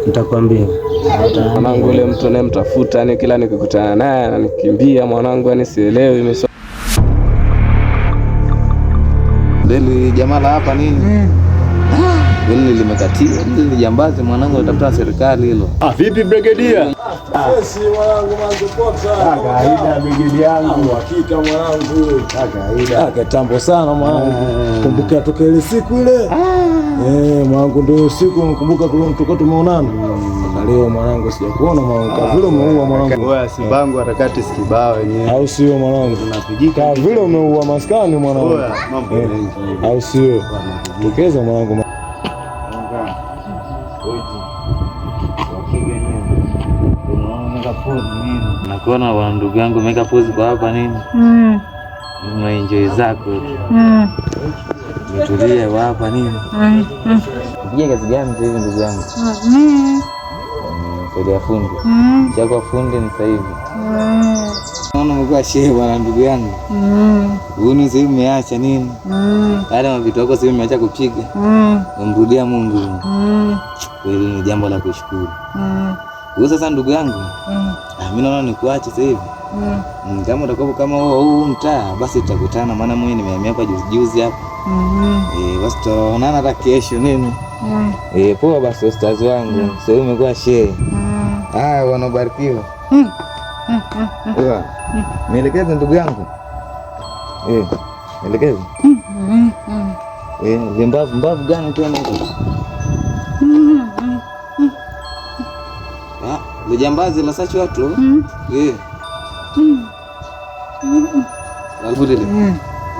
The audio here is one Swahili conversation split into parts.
Nitakwambia. Mwanangu yule mtu anayemtafuta, yani kila nikikutana naye ananikimbia mwanangu, yani sielewi Deli jamaa la hapa nini? Deli limekatia, deli jambazi mwanangu atafuta serikali hilo. Vipi brigadia? Sisi mwanangu manzopota. Kawaida brigadia yangu. Hakika mwanangu. Kawaida. Kitambo sana mwanangu. Kumbuka toka ile siku ile. Mwanangu ndio siku nakumbuka tulikuwa tumeonana. Leo mwanangu sijakuona mwanangu. Vile umeua mwanangu. Wewe Simbangu harakati sikibao wenyewe. Au sio mwanangu? Tunapigika. Vile umeua maskani mwanangu. Wewe mambo mengi. Au sio? Tokeza mwanangu. Nakuona bwana ndugu yangu umeweka pose kwa hapa nini? Enjoy zako. Umetulia kwa hapa nini? Unapiga kazi gani sasa hivi ndugu yangu? Saidia fundi. Chako fundi ni sasa hivi. Naona umekuwa shehe bwana ndugu yangu. Wewe sasa hivi umeacha nini? Wale vitu wako sasa hivi umeacha kupiga. Umrudia Mungu. Hili ni jambo la kushukuru. Wewe sasa ndugu yangu. Mimi naona nikuache sasa hivi. Kama utakuwa kama huu mtaa basi tutakutana, maana mimi nimehamia hapa juzi hapa. Basi tutaonana hata kesho nini? Poa basi ustazi wangu. Sasa hivi umekuwa shehe. Haya bwana barikiwa. Nielekeze ndugu yangu. Nielekeze. Mbavu gani tena huko? Ni jambazi la sachi watu.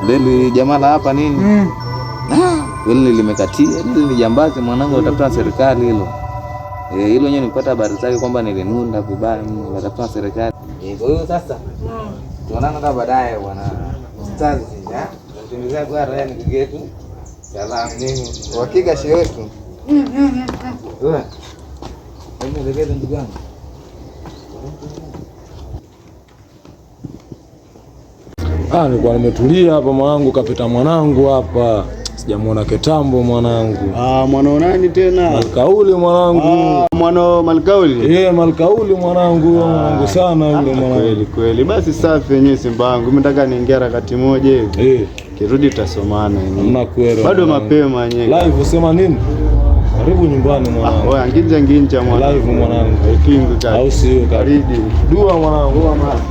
Leli jamaa la hapa nini? Leli limekatia, leli ni jambazi mwanangu atafuta serikali hilo. Hilo nyenye nipata habari zake kwamba nilinunda vibaya mimi atafuta serikali. Kwa hiyo sasa tuonana hata baadaye bwana. Ustazi, tunatembea kwa raia ni kigetu. Salamu nini? Hakika shehe wetu. Nielekeze ndugu yangu. Nilikuwa nimetulia hapa mwanangu, kapita mwanangu hapa. Sijamuona kitambo mwanangu. Mwanao nani tena? Malkauli mwanangu. Mwanao Malkauli? Malkauli mwanangu, mwanangu sana yule mwanangu. Kweli. Basi safi yenyewe Simbangu. Mimi nataka niingia harakati moja hivi. Kirudi tutasomana yenyewe. Mnakwenda. Bado mapema yenyewe. Live usema nini? Karibu nyumbani mwanangu. Wewe nginja mwanangu. Live mwanangu. Kingu kaka. Au sio karibu. Dua mwanangu. Dua mwanangu.